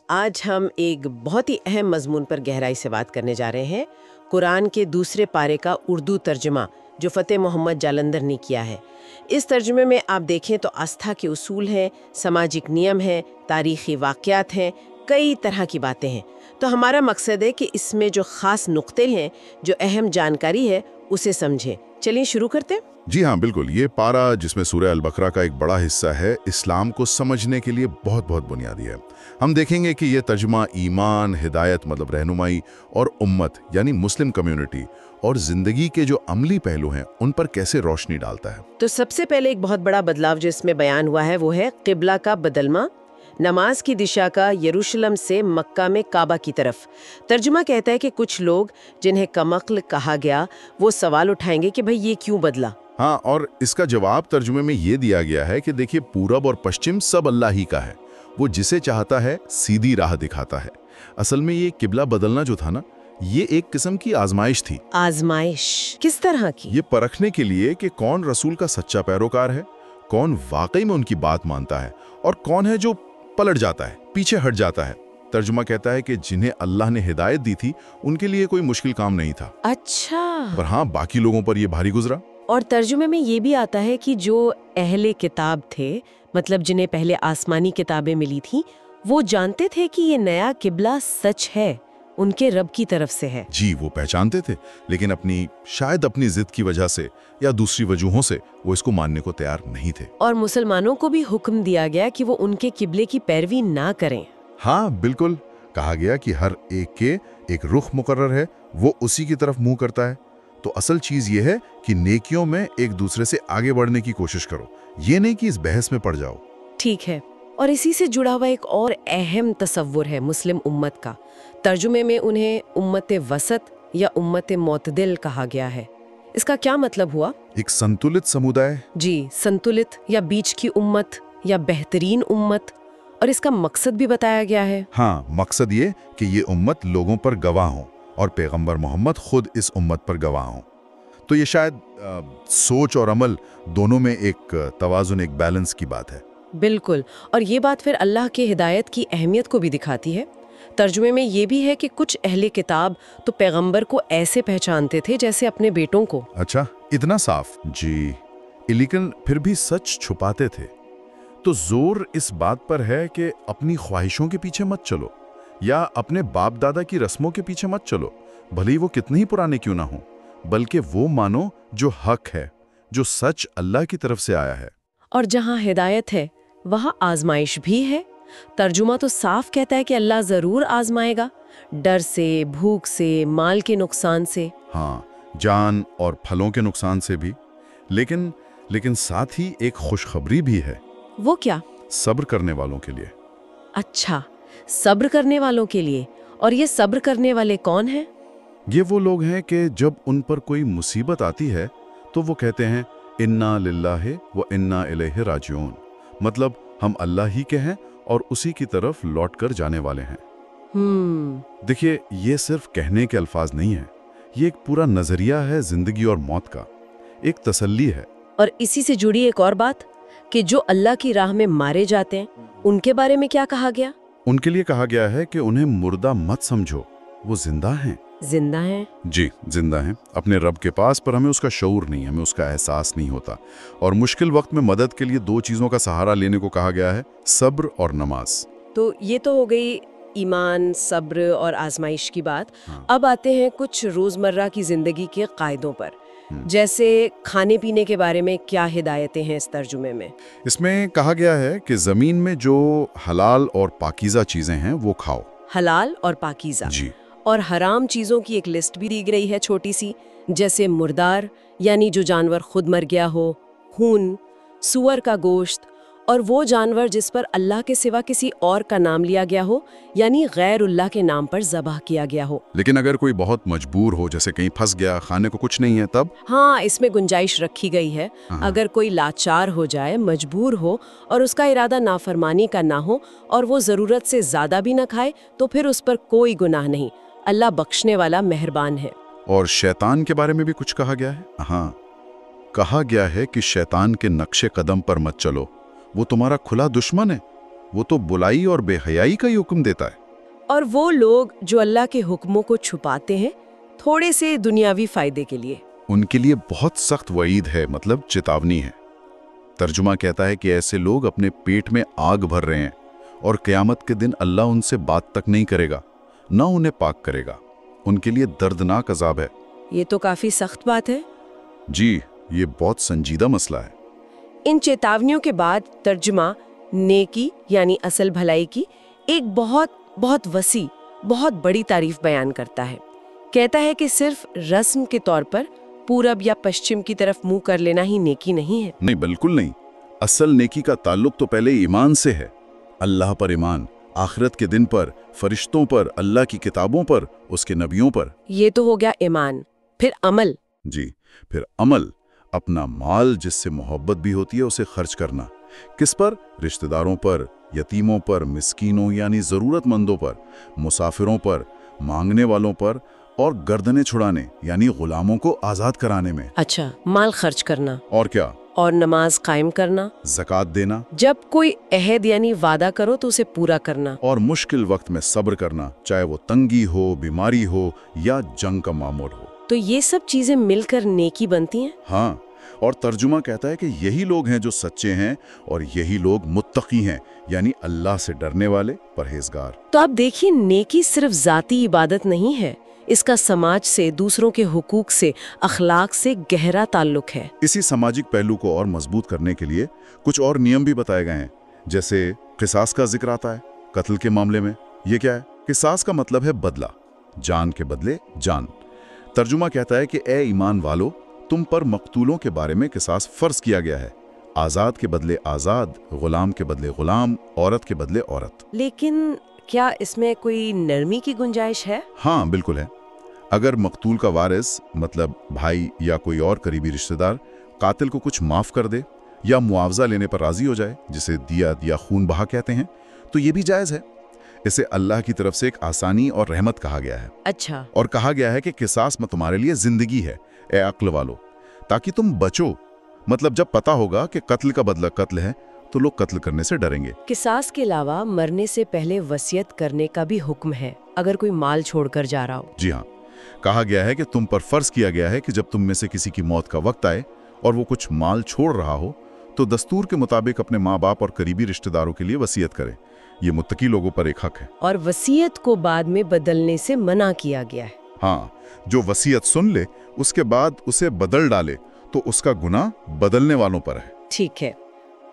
آج ہم ایک بہت ہی اہم مضمون پر گہرائی سے بات کرنے جا رہے ہیں، قرآن کے دوسرے پارے کا اردو ترجمہ جو فتح محمد جالندھر نے کیا ہے۔ اس ترجمے میں آپ دیکھیں تو آستھا کے اصول ہیں، سماجک نیم ہیں، تاریخی واقعات ہیں، کئی طرح کی باتیں ہیں۔ تو ہمارا مقصد ہے کہ اس میں جو خاص نقطے ہیں، جو اہم جانکاری ہے، اسے سمجھیں۔ چلیے شروع کرتے ہیں۔ جی ہاں بالکل، یہ پارہ جس میں سورہ البقرہ کا ایک بڑا حصہ ہے، اسلام کو سمجھنے کے لیے بہت بہت بنیادی ہے۔ ہم دیکھیں گے کہ یہ ترجمہ ایمان، ہدایت مطلب رہنمائی، اور امت یعنی مسلم کمیونٹی اور زندگی کے جو عملی پہلو ہیں ان پر کیسے روشنی ڈالتا ہے۔ تو سب سے پہلے ایک بہت بڑا بدلاؤ جو اس میں بیان ہوا ہے وہ ہے قبلہ کا بدلنا، نماز کی دشا کا یروشلم سے مکہ میں کعبہ کی طرف۔ ترجمہ کہتا ہے کہ کچھ لوگ جنہیں کم عقل کہا گیا وہ سوال اٹھائیں گے کہ بھئی یہ کیوں بدلا؟ ہاں، اور اس کا جواب ترجمے میں یہ دیا گیا ہے کہ دیکھیے پورب اور پشچم سب اللہ ہی کا ہے، وہ جسے چاہتا ہے سیدھی راہ دکھاتا ہے۔ اصل میں یہ قبلہ بدلنا جو تھا نا، یہ ایک قسم کی آزمائش تھی۔ آزمائش کس طرح کی؟ یہ پرکھنے کے لیے کہ کون رسول کا سچا پیروکار ہے، کون واقعی میں ان کی بات مانتا ہے، اور کون ہے جو پلٹ جاتا ہے، پیچھے ہٹ جاتا ہے۔ ترجمہ کہتا ہے کہ جنہیں اللہ نے ہدایت دی تھی ان کے لیے کوئی مشکل کام نہیں تھا، اچھا۔ پر ہاں باقی لوگوں پر یہ بھاری گزرا۔ اور ترجمے میں یہ بھی آتا ہے کہ جو اہل کتاب تھے، مطلب جنہیں پہلے آسمانی کتابیں ملی تھیں، وہ جانتے تھے کہ یہ نیا قبلہ سچ ہے، ان کے رب کی طرف سے ہے۔ جی وہ پہچانتے تھے، لیکن شاید اپنی ضد کی وجہ سے یا دوسری وجوہوں سے وہ اس کو ماننے کو تیار نہیں تھے۔ اور مسلمانوں کو بھی حکم دیا گیا کہ وہ ان کے قبلے کی پیروی نہ کریں۔ ہاں بالکل، کہا گیا کہ ہر ایک کے ایک رخ مقرر ہے، وہ اسی کی طرف منہ کرتا ہے۔ تو اصل چیز یہ ہے کہ نیکیوں میں ایک دوسرے سے آگے بڑھنے کی کوشش کرو، یہ نہیں کہ اس بحث میں پڑ جاؤ۔ ٹھیک ہے، اور اسی سے جڑا ہوا ایک اور اہم تصور ہے مسلم امت کا۔ ترجمے میں انہیں امت وسط یا امت معتدل کہا گیا ہے۔ اس کا کیا مطلب ہوا؟ ایک سنتولت سمودائے۔ جی، سنتولت یا بیچ کی امت یا بہترین امت، اور اس کا مقصد بھی بتایا گیا ہے۔ ہاں، مقصد یہ کہ یہ امت لوگوں پر گواہ ہوں اور پیغمبر محمد خود اس امت پر گواہ ہوں۔ تو یہ شاید سوچ اور عمل دونوں میں ایک توازن، ایک بیلنس کی بات ہے۔ بالکل، اور یہ بات پھر اللہ کے ہدایت کی اہمیت کو بھی دکھاتی ہے۔ ترجمے میں یہ بھی ہے کہ کچھ اہل کتاب تو پیغمبر کو ایسے پہچانتے تھے جیسے اپنے بیٹوں کو۔ اچھا، اتنا صاف؟ جی، لیکن پھر بھی سچ چھپاتے تھے۔ تو زور اس بات پر ہے کہ اپنی خواہشوں کے پیچھے مت چلو، یا اپنے باپ دادا کی رسموں کے پیچھے مت چلو، بھلے ہی وہ کتنے ہی پرانے کیوں نہ ہوں، بلکہ وہ مانو جو حق ہے، جو سچ اللہ کی طرف سے آیا ہے۔ اور جہاں ہدایت ہے وہاں آزمائش بھی ہے۔ ترجمہ تو صاف کہتا ہے کہ اللہ ضرور آزمائے گا، ڈر سے، بھوک سے، مال کے نقصان سے۔ ہاں، جان اور پھلوں کے نقصان سے بھی، لیکن ساتھ ہی ایک خوشخبری بھی ہے۔ وہ کیا؟ صبر کرنے والوں کے لیے۔ اچھا، صبر کرنے والوں کے لیے۔ اور یہ صبر کرنے والے کون ہیں؟ یہ وہ لوگ ہیں کہ جب ان پر کوئی مصیبت آتی ہے تو وہ کہتے ہیں انا للہ و انا الیہ راجعون، مطلب ہم اللہ ہی کے ہیں اور اسی کی طرف لوٹ کر جانے والے ہیں۔ دیکھیے، یہ صرف کہنے کے الفاظ نہیں ہیں، یہ ایک پورا نظریہ ہے زندگی اور موت کا، ایک تسلی ہے۔ اور اسی سے جڑی ایک اور بات کہ جو اللہ کی راہ میں مارے جاتے ہیں ان کے بارے میں کیا کہا گیا؟ ان کے لیے کہا گیا ہے کہ انہیں مردہ مت سمجھو، وہ زندہ ہیں۔ زندہ ہیں؟ جی، زندہ ہیں اپنے رب کے پاس، پر ہمیں اس کا شعور نہیں، ہمیں اس کا احساس نہیں ہوتا۔ اور مشکل وقت میں مدد کے لیے دو چیزوں کا سہارا لینے کو کہا گیا ہے، صبر اور نماز۔ تو یہ تو ہو گئی ایمان، صبر اور آزمائش کی بات۔ اب آتے ہیں کچھ روزمرہ کی زندگی کے قاعدوں پر، جیسے کھانے پینے کے بارے میں کیا ہدایتیں ہیں اس ترجمے میں؟ اس میں کہا گیا ہے کہ زمین میں جو حلال اور پاکیزہ چیزیں ہیں وہ کھاؤ۔ حلال اور پاکیزہ، جی۔ اور حرام چیزوں کی ایک لسٹ بھی دی گئی ہے چھوٹی سی، جیسے مردار یعنی جو جانور خود مر گیا ہو، خون، سور کا گوشت، اور وہ جانور جس پر اللہ کے سوا کسی اور کا نام لیا گیا ہو، یعنی غیر اللہ کے نام پر ذبح کیا گیا ہو۔ لیکن اگر کوئی بہت مجبور ہو، جیسے کہیں پھنس گیا، کھانے کو کچھ نہیں ہے، تب؟ ہاں، اس میں گنجائش رکھی گئی ہے۔ اگر کوئی لاچار ہو جائے، مجبور ہو، اور اس کا ارادہ نافرمانی کا نہ ہو، اور وہ ضرورت سے زیادہ بھی نہ کھائے، تو پھر اس پر کوئی گناہ نہیں، اللہ بخشنے والا مہربان ہے۔ اور شیطان کے بارے میں بھی کچھ کہا گیا ہے؟ ہاں، کہا گیا ہے کہ شیطان کے نقش قدم پر مت چلو، وہ تمہارا کھلا دشمن ہے، वो तो बुलाई और बेहयाई का ही हुक्म देता है। और वो लोग जो अल्लाह के हुक्मों को छुपाते हैं थोड़े से दुनियावी फायदे के लिए, उनके लिए बहुत सख्त वईद है, मतलब चेतावनी है। तर्जुमा कहता है कि ऐसे लोग अपने पेट में आग भर रहे हैं और क़यामत के दिन अल्लाह उनसे बात तक नहीं करेगा, ना उन्हें पाक करेगा। उनके लिए दर्दनाक अजाब है। ये तो काफी सख्त बात है। जी, ये बहुत संजीदा मसला है। इन चेतावनियों के बाद तर्जुमा नेकी यानी असल भलाई की एक बहुत बहुत वसी, बहुत बड़ी तारीफ बयान करता है। कहता है कि सिर्फ रस्म के तौर पर पूरब या पश्चिम की तरफ मुंह कर लेना ही नेकी नहीं है। नहीं, बिल्कुल नहीं। असल नेकी का ताल्लुक तो पहले ईमान से है। अल्लाह पर ईमान, आखिरत के दिन पर, फरिश्तों पर, अल्लाह की किताबों पर, उसके नबियों पर। ये तो हो गया ईमान। फिर अमल। जी, फिर अमल, अपना माल जिससे मोहब्बत भी होती है उसे खर्च करना। किस पर? रिश्तेदारों पर, यतीमों पर, मिस्कीनों यानी ज़रूरतमंदों पर, मुसाफिरों पर, मांगने वालों पर, और गर्दनें छुड़ाने यानी गुलामों को आज़ाद कराने में। अच्छा, माल खर्च करना। और क्या? और नमाज कायम करना, ज़कात देना, जब कोई अहद यानी वादा करो तो उसे पूरा करना, और मुश्किल वक्त में सब्र करना, चाहे वो तंगी हो, बीमारी हो या जंग का मामूल हो। तो ये सब चीजें मिलकर नेकी बनती हैं। हाँ, और तर्जुमा कहता है कि यही लोग हैं जो सच्चे हैं और यही लोग मुत्तकी हैं, यानी अल्लाह से डरने वाले, परहेजगार। तो आप देखिए, नेकी सिर्फ जाती इबादत नहीं है, इसका समाज से, दूसरों के हुकूक से, अखलाक से गहरा ताल्लुक है। इसी सामाजिक पहलू को और मजबूत करने के लिए कुछ और नियम भी बताए गए हैं, जैसे किसास का जिक्र आता है कत्ल के मामले में। ये क्या है? किसास का मतलब है बदला, जान के बदले जान। तर्जुमा कहता है कि ए ईमान वालो, तुम पर मकतूलों के बारे में किसास फर्ज किया गया है, आज़ाद के बदले आज़ाद, गुलाम के बदले गुलाम, औरत के बदले औरत। लेकिन क्या इसमें कोई नरमी की गुंजाइश है? हाँ, बिल्कुल है। अगर मकतूल का वारिस, मतलब भाई या कोई और करीबी रिश्तेदार, कातिल को कुछ माफ़ कर दे या मुआवजा लेने पर राज़ी हो जाए, जिसे दियत या खून बहा कहते हैं, तो ये भी जायज़ है। इसे अल्लाह की तरफ से एक आसानी और रहमत कहा गया है। अच्छा। और कहा गया है कि किसास में तुम्हारे लिए ज़िंदगी है, ए अक्ल वालो, ताकि तुम बचो। मतलब जब पता होगा कि कत्ल का बदला कत्ल है तो लोग कत्ल करने से डरेंगे। किसास के अलावा मरने से पहले वसीयत करने का भी हुक्म है, अगर कोई माल छोड़कर जा रहा हो। जी हाँ, कहा गया है कि तुम पर फर्ज किया गया है कि जब तुम में से किसी की मौत का वक्त आए और वो कुछ माल छोड़ रहा हो तो दस्तूर के मुताबिक अपने माँ बाप और करीबी रिश्तेदारों के लिए वसीयत करे। ये मुत्तकी लोगों पर एक हक है। और वसीयत को बाद में बदलने से मना किया गया है। हाँ, जो वसीयत सुन ले उसके बाद उसे बदल डाले तो उसका गुनाह बदलने वालों पर है। ठीक है।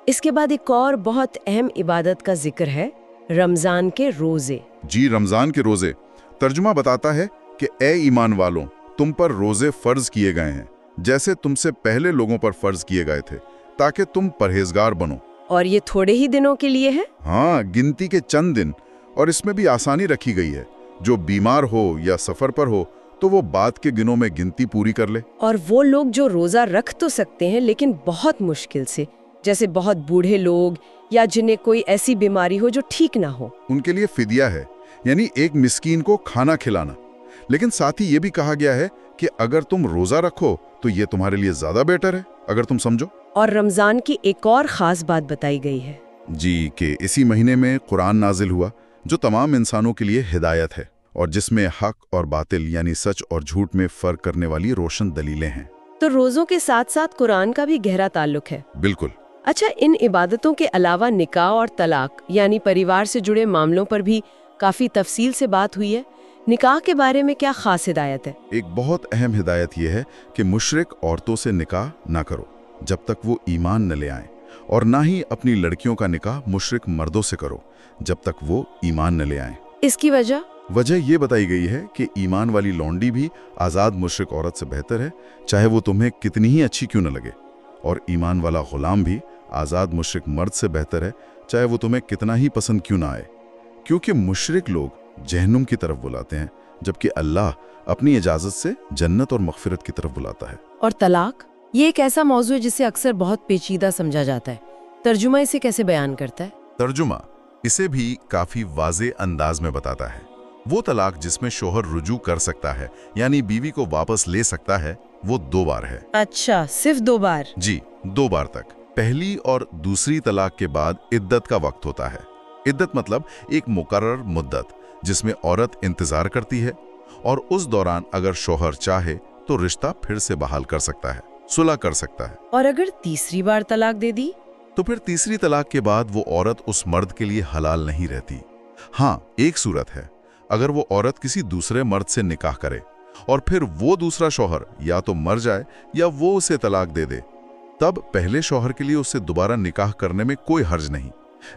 इसके बाद एक और बहुत अहम इबादत का जिक्र है, रमजान के रोजे। जी, रमजान के रोजे। तर्जुमा बताता है कि ए ईमान वालों, तुम पर रोजे फर्ज किए गए हैं जैसे तुमसे पहले लोगों पर फर्ज किए गए थे, ताकि तुम परहेजगार बनो। और ये थोड़े ही दिनों के लिए है? हाँ, गिनती के चंद दिन। और इसमें भी आसानी रखी गई है, जो बीमार हो या सफर पर हो तो वो बाद के दिनों में गिनती पूरी कर ले। और वो लोग जो रोजा रख तो सकते हैं लेकिन बहुत मुश्किल से, जैसे बहुत बूढ़े लोग या जिन्हें कोई ऐसी बीमारी हो जो ठीक ना हो, उनके लिए फिदिया है, यानी एक मिस्कीन को खाना खिलाना। लेकिन साथ ही ये भी कहा गया है कि अगर तुम रोजा रखो तो ये तुम्हारे लिए ज्यादा बेटर है, अगर तुम समझो। और रमजान की एक और खास बात बताई गई है जी, कि इसी महीने में कुरान नाजिल हुआ जो तमाम इंसानों के लिए हिदायत है और जिसमें हक और बातिल यानी सच और झूठ में फर्क करने वाली रोशन दलीलें हैं। तो रोजों के साथ साथ कुरान का भी गहरा ताल्लुक है। बिल्कुल। अच्छा, इन इबादतों के अलावा निकाह और तलाक यानी परिवार से जुड़े मामलों पर भी काफी तफसील से बात हुई है। निकाह के बारे में क्या खास हिदायत है? एक बहुत अहम हिदायत यह है कि मुशरिक औरतों से निकाह ना करो जब तक वो ईमान न ले आएं, और ना ही अपनी लड़कियों का निकाह मुशरिक मर्दों से करो जब तक वो ईमान न ले आएं। इसकी वजह ये बताई गई है कि ईमान वाली लौंडी भी आज़ाद मुशरिक औरत से बेहतर है, चाहे वो तुम्हें कितनी ही अच्छी क्यों न लगे, और ईमान वाला गुलाम भी आज़ाद मुशरिक मर्द से बेहतर है, चाहे वो तुम्हें कितना ही पसंद क्यों ना आए, क्योंकि मुशरिक लोग जहन्नुम की तरफ बुलाते हैं जबकि अल्लाह अपनी इजाज़त से जन्नत और मग़फ़िरत की तरफ बुलाता है। और तलाक, ये एक ऐसा मौजू है जिसे अक्सर बहुत पेचीदा समझा जाता है। तर्जुमा इसे कैसे बयान करता है? तर्जुमा इसे भी काफ़ी वाज़े अंदाज में बताता है। वो तलाक जिसमें शोहर रुजू कर सकता है, यानी बीवी को वापस ले सकता है, वो 2 बार है। अच्छा, सिर्फ 2 बार? जी, 2 बार तक। पहली और दूसरी तलाक के बाद इद्दत का वक्त होता है, इद्दत मतलब एक मुकर्रर मुद्दत जिसमें औरत इंतजार करती है और उस दौरान अगर शौहर चाहे तो रिश्ता फिर से बहाल कर सकता है, सुलह कर सकता है। और अगर तीसरी बार तलाक दे दी? तो फिर तीसरी तलाक के बाद वो औरत उस मर्द के लिए हलाल नहीं रहती। हाँ, एक सूरत है, अगर वो औरत किसी दूसरे मर्द से निकाह करे और फिर वो दूसरा शौहर या तो मर जाए या वो उसे तलाक दे दे, तब पहले शौहर के लिए उससे दोबारा निकाह करने में कोई हर्ज नहीं।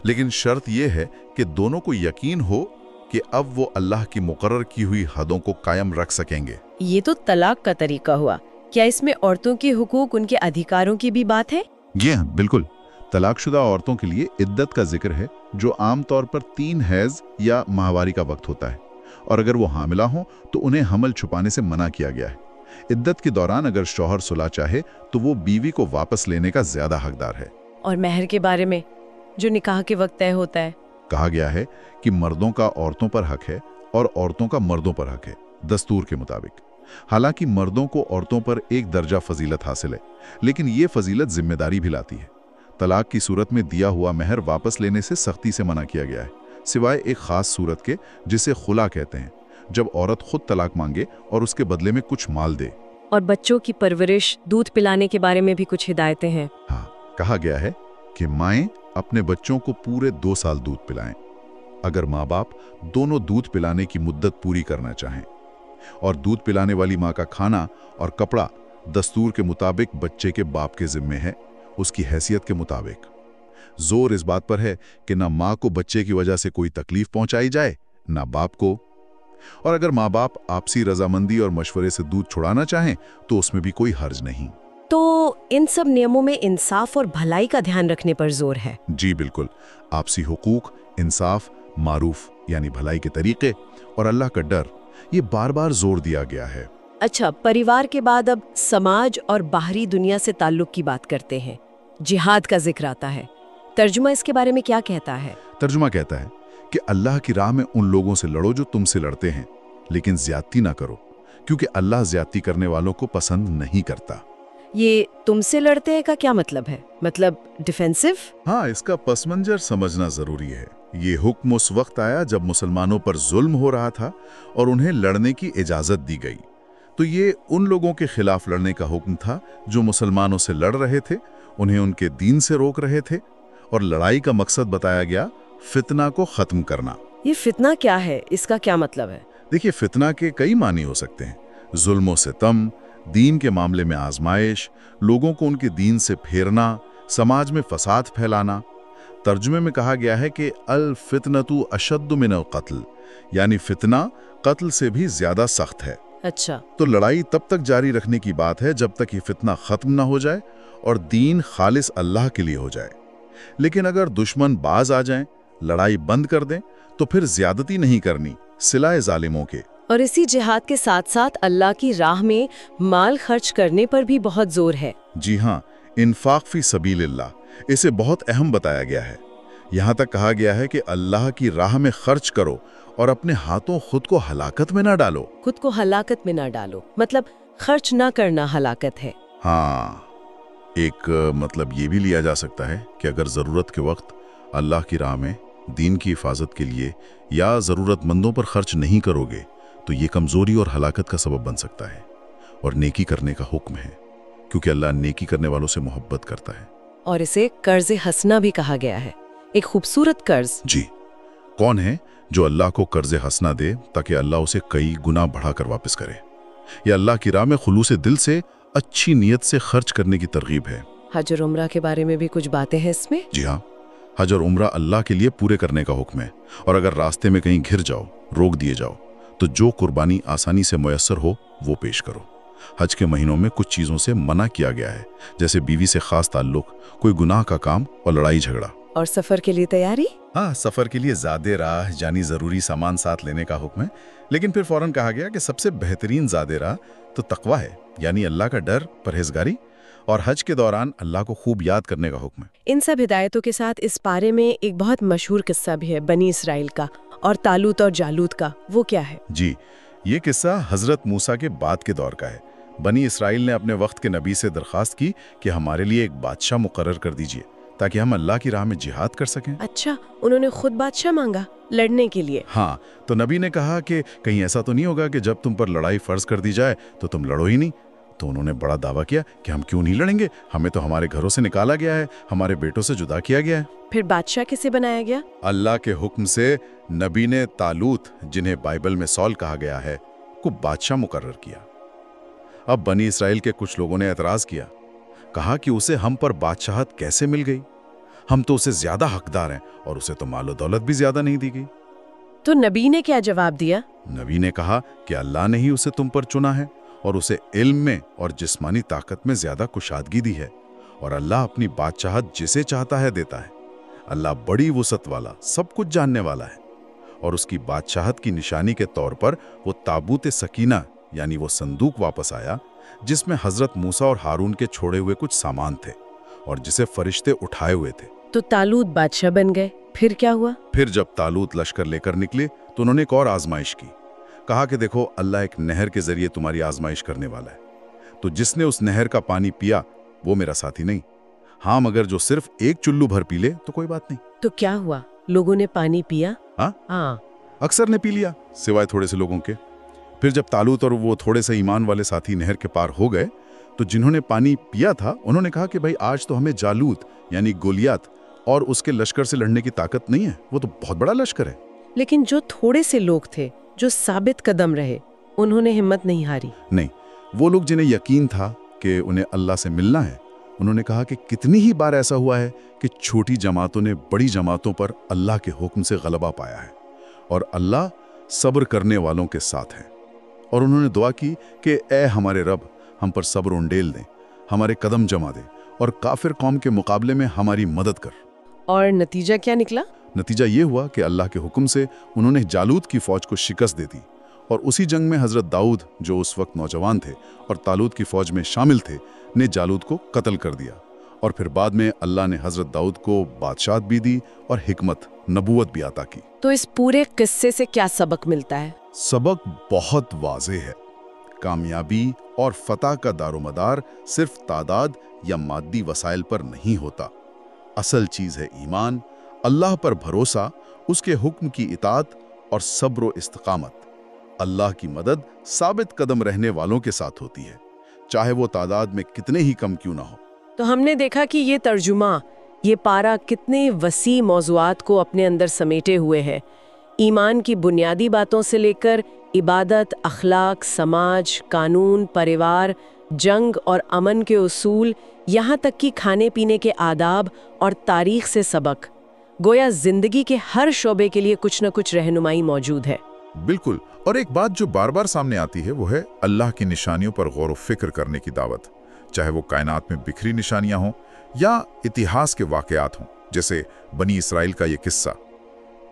लेकिन शर्त यह है कि दोनों को यकीन हो कि अब वो अल्लाह की मुकर्रर की हुई हदों को कायम रख सकेंगे। ये तो तलाक का तरीका हुआ। क्या इसमें औरतों के हुकूक, उनके अधिकारों की भी बात है? जी हाँ, बिल्कुल। तलाकशुदा औरतों के लिए इद्दत का जिक्र है, जो आमतौर पर 3 हैज या माहवारी का वक्त होता है, और अगर वो हामिला हो तो उन्हें हमल छुपाने से मना किया गया है। इद्दत के दौरान अगर शौहर सुलह चाहे तो वो बीवी को वापस लेने का ज्यादा हकदार है। और महर के बारे में, जो निकाह के वक्त तय होता है? कहा गया है कि मर्दों का औरतों पर हक है और औरतों का मर्दों पर हक है, दस्तूर के मुताबिक। हालांकि मर्दों को औरतों पर एक दर्जा फजीलत हासिल है, लेकिन ये फजीलत जिम्मेदारी भी लाती है। तलाक की सूरत में दिया हुआ महर वापस लेने से सख्ती से मना किया गया है, सिवाय एक खास सूरत के जिसे खुला कहते हैं, जब औरत खुद तलाक मांगे और उसके बदले में कुछ माल दे। और बच्चों की परवरिश, दूध पिलाने के बारे में भी कुछ हिदायतें हैं। हाँ, कहा गया है कि माएं अपने बच्चों को पूरे 2 साल दूध पिलाएं, अगर माँ बाप दोनों दूध पिलाने की मुद्दत पूरी करना चाहें। और दूध पिलाने वाली माँ का खाना और कपड़ा दस्तूर के मुताबिक बच्चे के बाप के जिम्मे है, उसकी हैसियत के मुताबिक। जोर इस बात पर है कि ना माँ को बच्चे की वजह से कोई तकलीफ पहुंचाई जाए, ना बाप को। और अगर माँ बाप आपसी रजामंदी और मशवरे से दूध छुड़ाना चाहें तो उसमें भी कोई हर्ज नहीं। तो इन सब नियमों में इंसाफ और भलाई का ध्यान रखने पर जोर है। जी बिल्कुल, आपसी हुकूक, इंसाफ, मारूफ यानी भलाई के तरीके और अल्लाह का डर, ये बार बार जोर दिया गया है। अच्छा, परिवार के बाद अब समाज और बाहरी दुनिया से ताल्लुक की बात करते हैं। जिहाद का जिक्र आता है, तर्जुमा इसके बारे में क्या कहता है? तर्जुमा कहता है कि अल्लाह की राह में उन लोगों से लड़ो जो तुमसे लड़ते हैं, लेकिन ज्यादती ना करो, क्योंकि अल्लाह ज्यादती करने वालों को पसंद नहीं करता। ये तुमसे लड़ते हैं का क्या मतलब है? मतलब डिफेंसिव? हाँ, इसका पस मंजर समझना जरूरी है। ये हुक्म उस वक्त आया जब मुसलमानों पर जुल्म हो रहा था और उन्हें लड़ने की इजाजत दी गई। तो ये उन लोगों के खिलाफ लड़ने का हुक्म था जो मुसलमानों से लड़ रहे थे, उन्हें उनके दीन से रोक रहे थे, और लड़ाई का मकसद बताया गया फितना को खत्म करना। ये फितना क्या है? इसका क्या मतलब है? देखिए, फितना के कई मानी हो सकते हैं। जुल्म, सितम, दीन के मामले में आजमाइश, लोगों को उनके दीन से फेरना, समाज में फसाद फैलाना। तर्जुमे में कहा गया है कि अल फितनतु अशद्दु मिनल कत्ल, यानी फितना कत्ल से भी ज्यादा सख्त है। अच्छा, तो लड़ाई तब तक जारी रखने की बात है जब तक ये फितना खत्म ना हो जाए और दीन खालिस अल्लाह के लिए हो जाए। लेकिन अगर दुश्मन बाज आ जाएं, लड़ाई बंद कर दें, तो फिर ज्यादती नहीं करनी, सिलाए जालिमों के। और इसी जिहाद के साथ साथ अल्लाह की राह में माल खर्च करने पर भी बहुत जोर है। जी हाँ, इन्फाक फी सबीलिल्लाह, इसे बहुत अहम बताया गया है। यहाँ तक कहा गया है कि अल्लाह की राह में खर्च करो और अपने हाथों खुद को हलाकत में ना डालो। खुद को हलाकत में ना डालो मतलब खर्च ना करना हलाकत है। हाँ, एक मतलब ये भी लिया जा सकता है कि अगर ज़रूरत के वक्त अल्लाह की राह में दीन की हिफाजत के लिए या ज़रूरतमंदों पर खर्च नहीं करोगे तो ये कमज़ोरी और हलाकत का सबब बन सकता है। और नेकी करने का हुक्म है, क्योंकि अल्लाह नेकी करने वालों से मोहब्बत करता है। और इसे कर्ज हसना भी कहा गया है, एक खूबसूरत कर्ज। जी, कौन है जो अल्लाह को कर्ज हसना दे ताकि अल्लाह उसे कई गुना बढ़ाकर वापस करे? यह अल्लाह की राह में खुलूस दिल से अच्छी नीयत से खर्च करने की तरगीब है। हज और उम्रा के बारे में भी कुछ बातें हैं इसमें? जी हाँ, हज और उम्रा अल्लाह के लिए पूरे करने का हुक्म है। और अगर रास्ते में कहीं घिर जाओ, रोक दिए जाओ, तो जो कुर्बानी आसानी से मुयस्सर हो वो पेश करो। हज के महीनों में कुछ चीज़ों से मना किया गया है, जैसे बीवी से खास ताल्लुक, कोई गुनाह का काम और लड़ाई झगड़ा। और सफ़र के लिए तैयारी? हाँ, सफ़र के लिए ज़ादे राह यानी ज़रूरी सामान साथ लेने का हुक्म है, लेकिन फिर फौरन कहा गया कि सबसे बेहतरीन ज़ादे राह तो तकवा है, यानी अल्लाह का डर, परहेजगारी, और हज के दौरान अल्लाह को खूब याद करने का हुक्म है। इन सब हिदायतों के साथ इस पारे में एक बहुत मशहूर किस्सा भी है बनी इसराइल का, और तालूत और जालूत का। वो क्या है? जी, ये किस्सा हज़रत मूसा के बाद के दौर का है। बनी इसराइल ने अपने वक्त के नबी से दरख्वास्त की कि हमारे लिए एक बादशाह मुकर्रर कर दीजिए ताकि हम अल्लाह की राह में जिहाद कर सकें। अच्छा, उन्होंने खुद बादशाह मांगा लड़ने के लिए? हाँ, तो नबी ने कहा कि कहीं ऐसा तो नहीं होगा कि जब तुम पर लड़ाई फर्ज कर दी जाए तो तुम लड़ो ही नहीं। तो उन्होंने बड़ा दावा किया कि हम क्यों नहीं लड़ेंगे, हमें तो हमारे घरों से निकाला गया है, हमारे बेटों से जुदा किया गया है। फिर बादशाह किसे बनाया गया? अल्लाह के हुक्म से नबी ने तालूत, जिन्हें बाइबल में सॉल कहा गया है, को बादशाह मुकर्रर किया। अब बनी इसराइल के कुछ लोगों ने एतराज किया, कहा कि उसे हम पर बादशाहत कैसे मिल गई, हम तो उसे ज्यादा हकदार हैं और उसे तो मालो दौलत भी ज्यादा नहीं दी गई। तो नबी ने क्या जवाब दिया? नबी ने कहा कि अल्लाह ने ही उसे तुम पर चुना है और उसे इल्म में और जिस्मानी ताकत में ज्यादा कुशादगी दी है, और अल्लाह अपनी बादशाहत जिसे चाहता है देता है। अल्लाह बड़ी वुसअत वाला, सब कुछ जानने वाला है। और उसकी बादशाहत की निशानी के तौर पर वो ताबूत सकीना यानी वो संदूक वापस आया, जिसमें हजरत मूसा और हारून के छोड़े हुए कुछ सामान थे और जिसे फरिश्ते उठाए हुए थे। तो तालूत बादशाह बन गए। फिर क्या हुआ? फिर जब तालूत लश्कर लेकर निकले तो उन्होंने एक और आजमाइश की। कहा कि देखो, अल्लाह एक नहर के जरिए तुम्हारी आजमाइश करने वाला है, तो जिसने उस नहर का पानी पिया वो मेरा साथी नहीं। हाँ, मगर जो सिर्फ एक चुल्लू भर पी ले तो कोई बात नहीं। तो क्या हुआ? लोगों ने पानी पिया? हाँ, अक्सर ने पी लिया, सिवाय थोड़े से लोगों के। फिर जब तालूत और वो थोड़े से ईमान वाले साथी नहर के पार हो गए तो जिन्होंने पानी पिया था उन्होंने कहा कि भाई, आज तो हमें जालूत यानी गोलियात और उसके लश्कर से लड़ने की ताकत नहीं है, वो तो बहुत बड़ा लश्कर है। लेकिन जो थोड़े से लोग थे जो साबित कदम रहे, उन्होंने हिम्मत नहीं हारी। नहीं, वो लोग जिन्हें यकीन था कि उन्हें अल्लाह से मिलना है, उन्होंने कहा कि कितनी ही बार ऐसा हुआ है कि छोटी जमातों ने बड़ी जमातों पर अल्लाह के हुक्म से गलबा पाया है और अल्लाह सब्र करने वालों के साथ है। और उन्होंने दुआ की कि ए हमारे रब, हम पर सब्र उंडेल दें, हमारे कदम जमा दे और काफिर कौम के मुकाबले में हमारी मदद कर। और नतीजा क्या निकला? नतीजा ये हुआ कि अल्लाह के हुक्म से उन्होंने जालूत की फौज को शिकस्त दे दी और उसी जंग में हजरत दाऊद, जो उस वक्त नौजवान थे और तालूत की फौज में शामिल थे, ने जालूत को कत्ल कर दिया। और फिर बाद में अल्लाह ने हजरत दाऊद को बादशाहत भी दी और हिकमत, नबूवत भी अता की। तो इस पूरे किस्से से क्या सबक मिलता है? सबक बहुत वाज़ेह है। कामयाबी और फतह का दारोमदार सिर्फ तादाद या मादी वसाइल पर नहीं होता। असल चीज है ईमान, अल्लाह पर भरोसा, उसके हुक्म की इताअत और सब्र व इस्तिकामत। अल्लाह की मदद साबित कदम रहने वालों के साथ होती है, चाहे वो तादाद में कितने ही कम क्यों ना हो। तो हमने देखा कि ये तर्जुमा, ये पारा कितने वसी मौज़ूआत को अपने अंदर समेटे हुए है। ईमान की बुनियादी बातों से लेकर इबादत, अखलाक, समाज, कानून, परिवार, जंग और अमन के उसूल, यहाँ तक कि खाने पीने के आदाब और तारीख से सबक। गोया जिंदगी के हर शोबे के लिए कुछ न कुछ रहनुमाई मौजूद है। बिल्कुल। और एक बात जो बार बार सामने आती है वो है अल्लाह की निशानियों पर गौर व फिक्र करने की दावत, चाहे वो कायनात में बिखरी निशानियां हों या इतिहास के वाकयात हों, जैसे बनी इसराइल का ये किस्सा।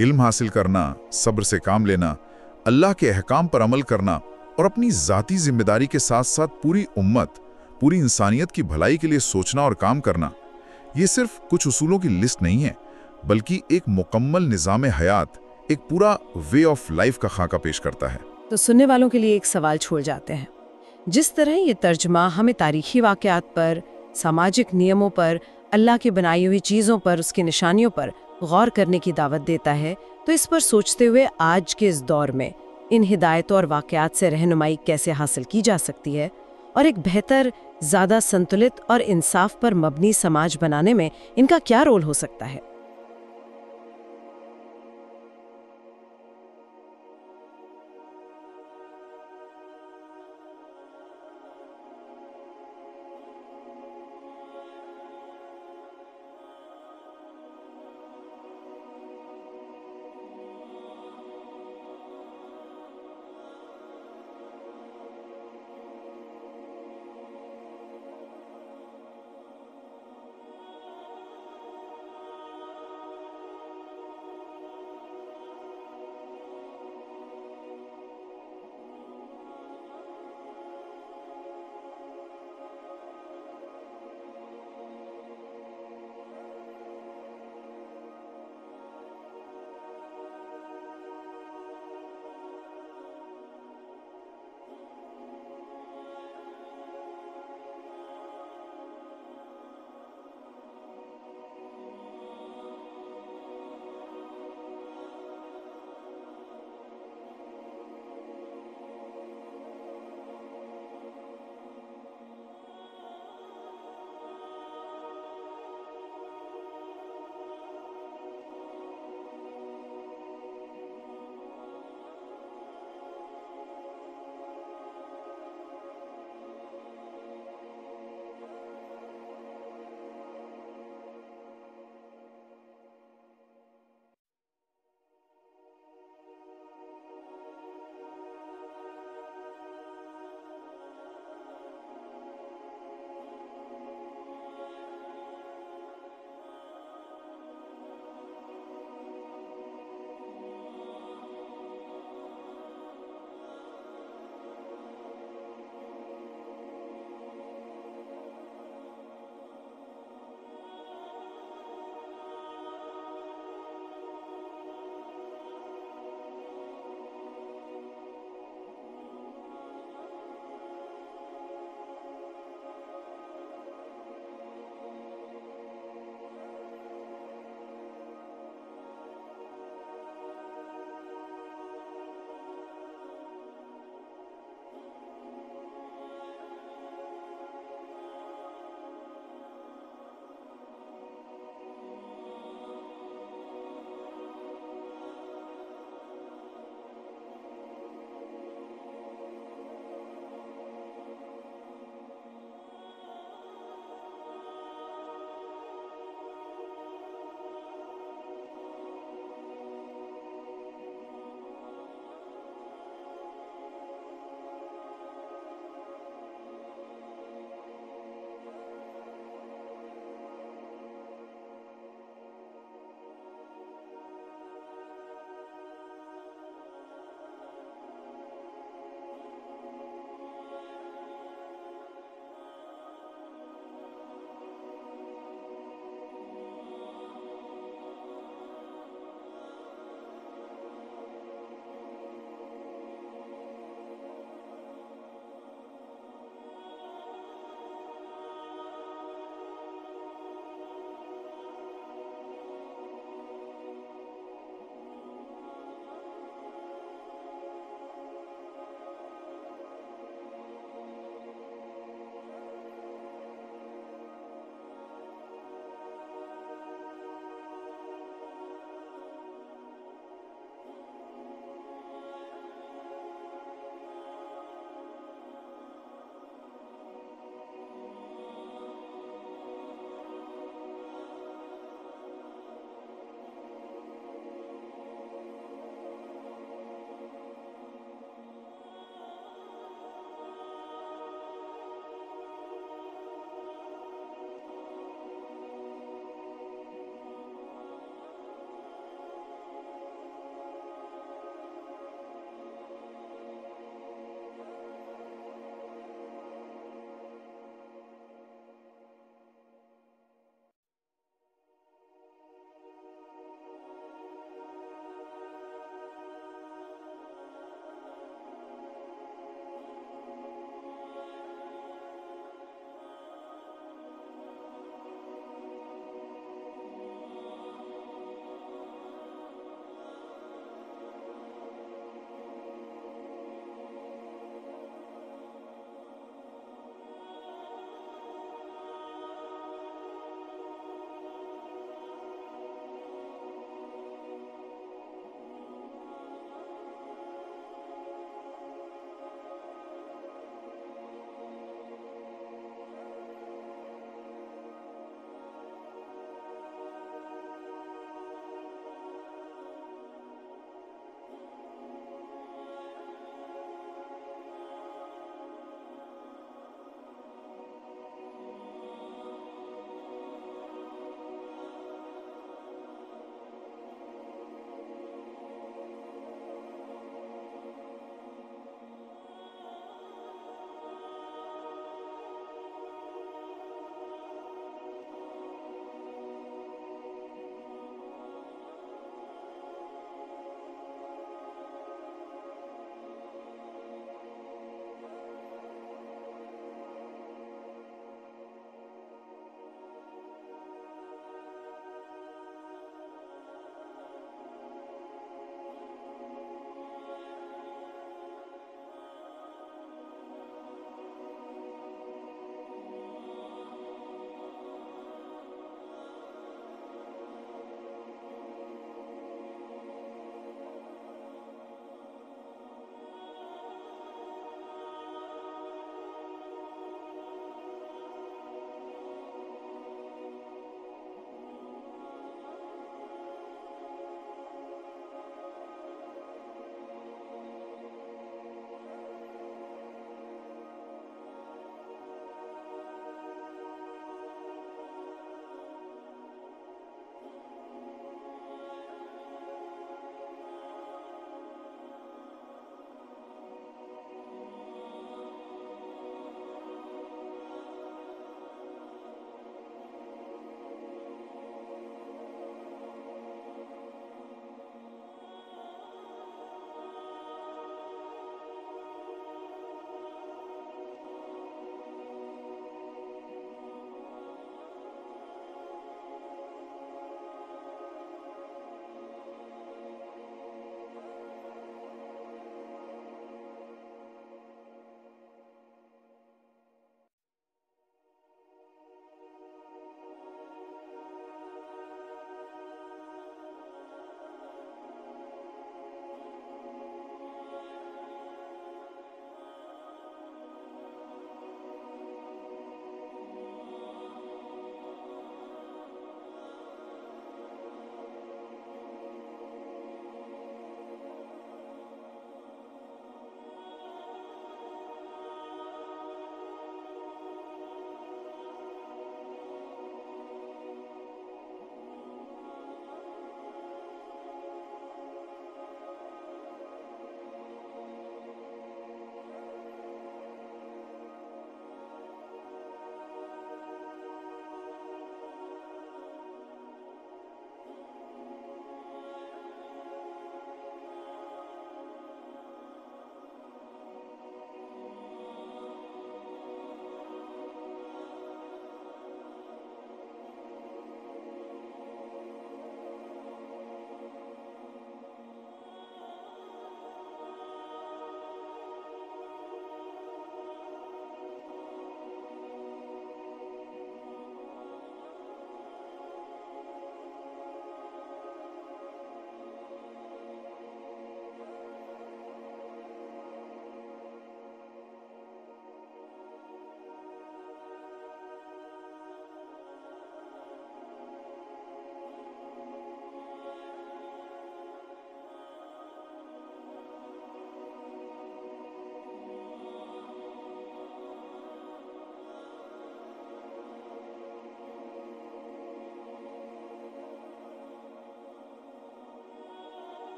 इल्म हासिल करना, सब्र से काम लेना, अल्लाह के अहकाम पर अमल करना और अपनी ज़ाती जिम्मेदारी के साथ साथ पूरी उम्मत, पूरी इंसानियत की भलाई के लिए सोचना और काम करना, ये सिर्फ कुछ उसूलों की लिस्ट नहीं है, बल्कि एक मुकम्मल निज़ाम हयात, एक पूरा वे ऑफ लाइफ का खाका पेश करता है। तो सुनने वालों के लिए एक सवाल छोड़ जाते हैं। जिस तरह ये तर्जमा हमें तारीखी वाक़यात पर, सामाजिक नियमों पर, अल्लाह की बनाई हुई चीज़ों पर, उसकी निशानियों पर गौर करने की दावत देता है, तो इस पर सोचते हुए आज के इस दौर में इन हिदायतों और वाक़यात से रहनुमाई कैसे हासिल की जा सकती है और एक बेहतर, ज़्यादा संतुलित और इंसाफ पर मबनी समाज बनाने में इनका क्या रोल हो सकता है।